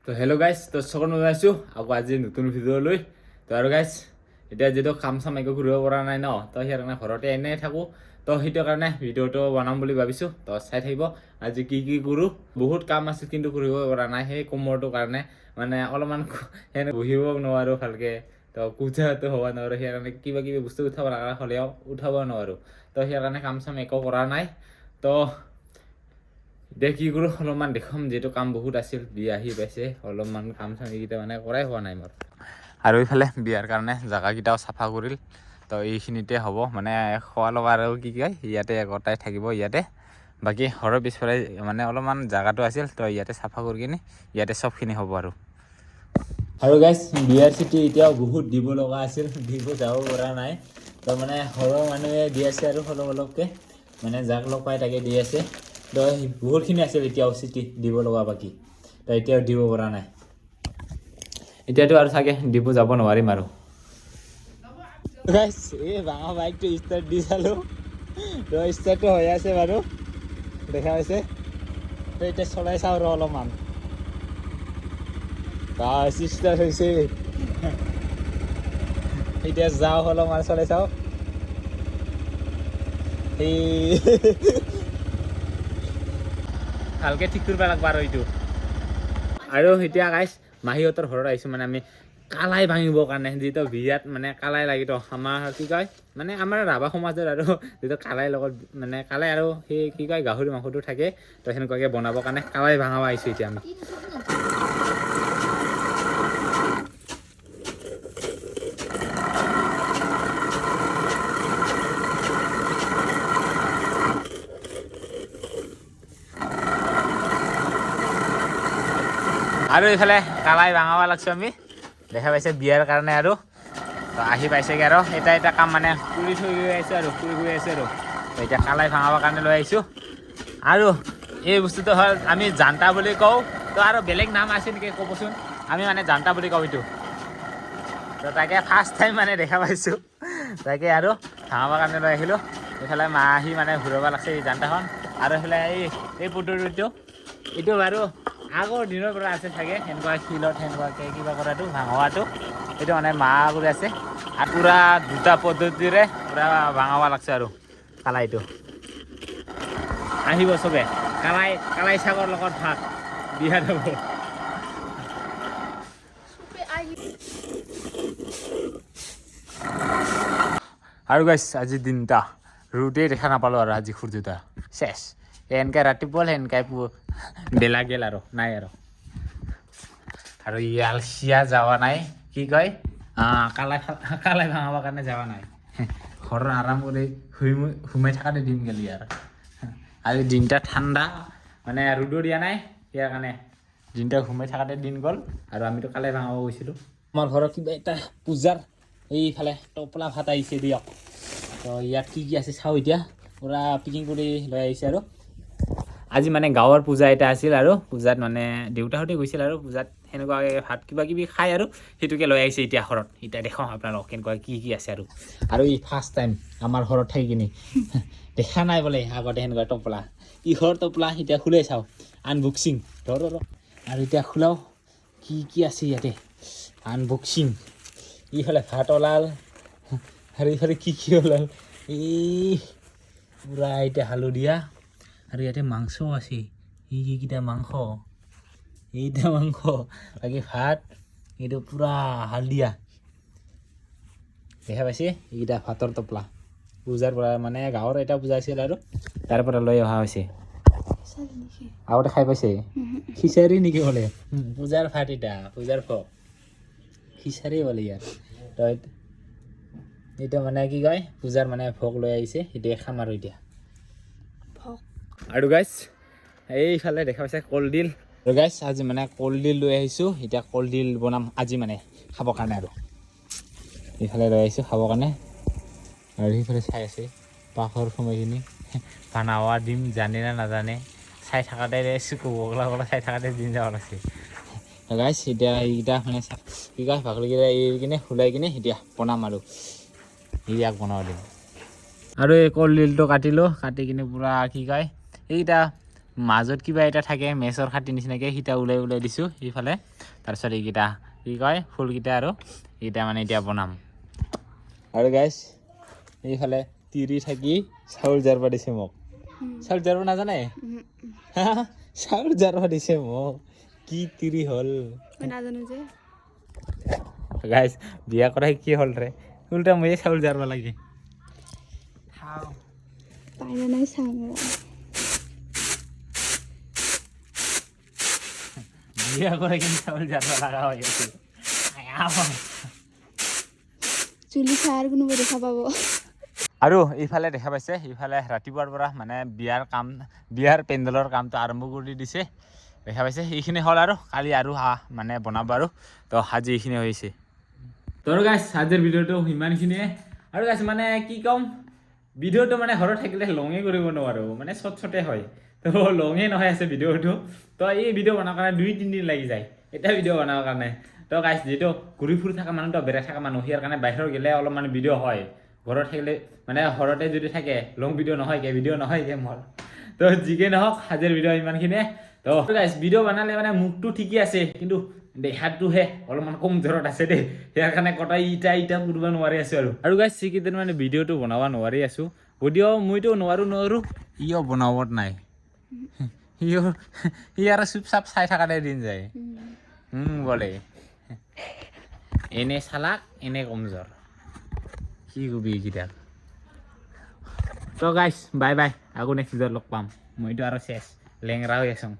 তো hello' guys, তো চকন মই আছোঁ আকৌ আজি নতুন ভিডিঅ' লৈ। তো আৰু গাইজ এতিয়া যিহেতু কাম চাম একো ঘূৰিব পৰা নাই ন, তো সেইকাৰণে ঘৰতে এনেই থাকোঁ। তো সেইটো কাৰণে ভিডিঅ'টো বনাম বুলি ভাবিছোঁ। তো চাই থাকিব আজি কি কৰোঁ। বহুত কাম আছিল কিন্তু কৰিব পৰা নাই সেই কোমৰটোৰ কাৰণে, মানে অলপমান সেনে বহিব নোৱাৰোঁ ভালকৈ। তো কোঠাটো হ'ব নোৱাৰোঁ, সেইকাৰণে কিবা কিবি বস্তু উঠাব লগা হ'লেও উঠাব নোৱাৰোঁ। তো সেইকাৰণে কাম চাম একো কৰা নাই। তো এতিয়া কি কৰোঁ অলপমান দেখুৱাম, যিহেতু কাম বহুত আছিল, বিয়া আহি পাইছে, অলপমান কাম চাম এইকেইটা মানে কৰাই হোৱা নাই মোৰ। আৰু এইফালে বিয়াৰ কাৰণে জেগাকেইটাও চাফা কৰিল। তো এইখিনিতে হ'ব, মানে খোৱা লোৱা আৰু কি কয় ইয়াতে গোটাই থাকিব ইয়াতে। বাকী ঘৰৰ পিছফালে মানে অলপমান জেগাটো আছিল, তো ইয়াতে চাফা কৰি কিনে ইয়াতে চবখিনি হ'ব আৰু গাইজ বিয়াৰ চিটি এতিয়াও বহুত দিব লগা আছিল, দিব যাব পৰা নাই। তো মানে ঘৰৰ মানুহে দি আছে আৰু অলপ অলপকৈ, মানে যাক লগ পাই তাকে দি আছে। তো বহুতখিনি আছিল এতিয়াও চিটি দিব লগা বাকী, তো এতিয়াও দিব পৰা নাই। এতিয়াতো আৰু চাগে দিব যাব নোৱাৰিম আৰু। এই ভাঙা বাইকটো ষ্টাৰ্ট দি চালোঁ, তো ষ্টাৰ্টটো হৈ আছে বাৰু, দেখা পাইছে। তো এতিয়া চলাই চাওঁ আৰু অলপমান, ষ্টাৰ্ট হৈছে। এতিয়া যাওঁ অলপমান চলাই চাওঁ। এই ভালকৈ ঠিক কৰিব লাগিব আৰু এইটো। আৰু এতিয়া গাইছ মাহীহঁতৰ ঘৰত আহিছোঁ, মানে আমি কালাই ভাঙিবৰ কাৰণে। যিহেতু বিয়াত মানে কালাই লাগিব, আমাৰ কি কয় মানে আমাৰ ৰাভা সমাজৰ আৰু যিটো কালাই লগত মানে কালাই আৰু সেই কি কয় গাহৰি মাংসটো থাকে, তো সেনেকুৱাকৈ বনাবৰ কাৰণে কালাই ভাঙাব আহিছোঁ এতিয়া আমি। আৰু এইফালে কালাই ভাঙাব লাগছোঁ আমি, দেখা পাইছে বিয়াৰ কাৰণে। আৰু তো আহি পাইছেগৈ আৰু এটা কাম মানে কৰি থৈ গৈ আছোঁ আৰু কৰি গৈ আছোঁ আৰু। তো এতিয়া কালাই ভাঙাবৰ কাৰণে লৈ আহিছোঁ। আৰু এই বস্তুটো হ'ল আমি জান্তা বুলি কওঁ, তো আৰু বেলেগ নাম আছে নেকি ক'বচোন। আমি মানে জান্তা বুলি কওঁ এইটো। তো তাকে ফাৰ্ষ্ট টাইম মানে দেখা পাইছোঁ, তাকে আৰু ভাঙাবৰ কাৰণে লৈ আহিলোঁ। এইফালে মাহী মানে ঘূৰাব লাগছে এই জান্তাখন। আৰু এইফালে এই পুতুৰিটো, এইটো বাৰু আগৰ দিনৰ পৰা আছে চাগে, সেনেকুৱা শিলত সেনেকুৱাকৈ কিবা কৰাটো ভাঙোৱাটো, এইটো মানে মা কৰি আছে। আৰু পূৰা দুটা পদ্ধতিৰে পূৰা ভাঙাব লাগছে আৰু কালাইটো। আহিব চবে, কালাই চাগৰ লগত ভাত বিয়া যাব। আৰু গাইছ আজি দিনটা ৰুটেই দেখা নাপালোঁ আৰু আজি সূৰ্যটা চেছ। এনেকৈ ৰাতিপুৱা এনেকৈ বেলা গেল আৰু নাই আৰু ইয়ালচিয়া যোৱা নাই, কি কয় কালাই ভাঙাবৰ কাৰণে যোৱা নাই। ঘৰৰ আৰাম কৰি সোমাই থকাতে দিন গেলি আৰু আজি দিনটা ঠাণ্ডা, মানে ৰ'দো দিয়া নাই, ইয়াৰ কাৰণে দিনটা সোমাই থকাতে দিন গ'ল। আৰু আমিতো কালাই ভাঙাব গৈছিলোঁ। আমাৰ ঘৰত কিবা এটা পূজাৰ এইফালে টোপলা ভাত আহিছে দিয়ক। তো ইয়াত কি আছে চাওঁ, এতিয়া পূৰা পেকিং কৰি লৈ আহিছে। আৰু আজি মানে গাঁৱৰ পূজা এটা আছিল, আৰু পূজাত মানে দেউতাহঁতে গৈছিল, আৰু পূজাত সেনেকুৱাকৈ ভাত কিবা কিবি খাই আৰু সেইটোকে লৈ আহিছে এতিয়া ঘৰত। এতিয়া দেখাওঁ আপোনালোকক কেনেকুৱা কি আছে। আৰু এই ফাৰ্ষ্ট টাইম আমাৰ ঘৰত থাকি কিনি দেখা নাই বোলে আগতে সেনেকুৱা টোপলা। ইহৰ টোপলা এতিয়া খোলাই চাওঁ, আনবক্সিং আৰু এতিয়া খোলাও কি আছে ইয়াতে, আনবক্সিং। ইফালে ভাত ওলাল, আৰু ইফালে কি ওলাল, এই পূৰা এতিয়া হালধীয়া। আৰু ইয়াতে মাংসও আছে, এইকেইটা মাংস, এইটা মাংস, বাকী ভাত এইটো পূৰা হালধীয়া। দেখা পাইছে এইকেইটা ভাতৰ টোপলা, পূজাৰ পৰা মানে গাঁৱৰ এটা পূজা আছিল আৰু তাৰ পৰা লৈ অহা হৈছে। আগতে খাই পাইছে খিচাৰি নেকি বোলে, পূজাৰ ভাত, এটা পূজাৰ ভোগ খিচাৰি বোলে ইয়াৰ। তো এইটো মানে কি কয় পূজাৰ মানে ভোগ লৈ আহিছে, সেইটোৱে খাম আৰু এতিয়া। আৰু গাইছ এইফালে দেখা পাইছে কলডিল। আৰু গাইছ আজি মানে কলডিল লৈ আহিছোঁ, এতিয়া কলডিল বনাম আজি মানে খাবৰ কাৰণে। আৰু এইফালে লৈ আহিছোঁ খাবৰ কাৰণে। আৰু সেইফালে চাই আছে পাখৰ সময়খিনি বানাৱা দিম জানে না নাজানে, চাই থাকাতে চকু বগলা চাই থাকাতে দিন যাব লাগছে। গাইছ এতিয়া এইকেইটা মানে কি কয় ভাগলিকেইটা এৰি কিনে ওলাই কিনে এতিয়া বনাম আৰু ইয়াক বনাব দিম। আৰু এই কলডিলটো কাটিলোঁ, কাটি কিনে পূৰা কি কয় এইকেইটা মাজত কিবা এটা থাকে মেচৰ খাটি নিচিনাকৈ সিটা ওলাই দিছোঁ সিফালে তাৰপিছত এইকেইটা কি কয় ফুলকেইটা আৰু এইকেইটা মানে এতিয়া বনাম আৰু গাইছ এইফালে তিৰি থাকি চাউল জাৰবা দিছে মোক চাউল জাৰবা নাজানে চাউল জাৰবা দিছে মোক কি তিৰি হ'ল নাজানো যে গাইছ বিয়া কৰাই কি হ'ল ৰে উল্টা ময়ে চাউল জাৰবা লাগে পাইনা নাই চাম বিয়া কৰে কিন্তু চাউল জাৰবা লাগা হয়ে গেছে চুলি চাৰ কোনোবা দেখা পাব আৰু এইফালে দেখা পাইছে এইফালে ৰাতিপুৱাৰ পৰা মানে বিয়াৰ পেণ্ডেলৰ কামটো আৰম্ভ কৰি দিছে দেখা পাইছে এইখিনি হ'ল আৰু কালি আৰু মানে বনাব আৰু তো আজি এইখিনি হৈছে তোৰ গাইছ আজিৰ ভিডিঅ'টো সিমানখিনিয়ে আৰু গাইছ মানে কি ক'ম ভিডিঅ'টো মানে ঘৰত থাকিলে লঙে কৰিব নোৱাৰোঁ মানে চটে হয় তো লঙে নহয় আছে ভিডিঅ'টো তো এই ভিডিঅ' বনোৱাৰ কাৰণে 2-3 দিন লাগি যায় এটা ভিডিঅ' বনোৱাৰ কাৰণে তো গাইছ যিটো ঘূৰি ফুৰি থকা মানুহটো বেলেগ থকা মানুহ ইয়াৰ কাৰণে বাহিৰত গ'লে অলপ মানে ভিডিঅ' হয় ঘৰত থাকিলে মানে ঘৰতে যদি থাকে লং ভিডিঅ' নহয় ভিডিঅ' নহয় মোৰ তো যিকে নহওক আজিৰ ভিডিঅ' ইমানখিনিয়ে তো গাইছ ভিডিঅ' বনালে মানে মুখটো ঠিকেই আছে কিন্তু দেহাটোহে অলপমান কম জ্বৰত আছে দেই ইয়াৰ কাৰণে কটাই ইটা পুৰিব নোৱাৰি আছোঁ আৰু গাইছ যিকেইদিন মানে ভিডিঅ'টো বনাব নোৱাৰি আছোঁ যদিও মইতো নোৱাৰো ইও বনাবত নাই ই আৰু চুপচাপ চাই থকাতে দিন যায় বলে এনে চালাক এনে কমজোৰ কি কবি এইকেইটা তো গাইছ বাই আকৌ নেক্সট ভিডিঅ'ত লগ পাম মইতো আৰু চেছ লেংৰা হৈ আছোঁ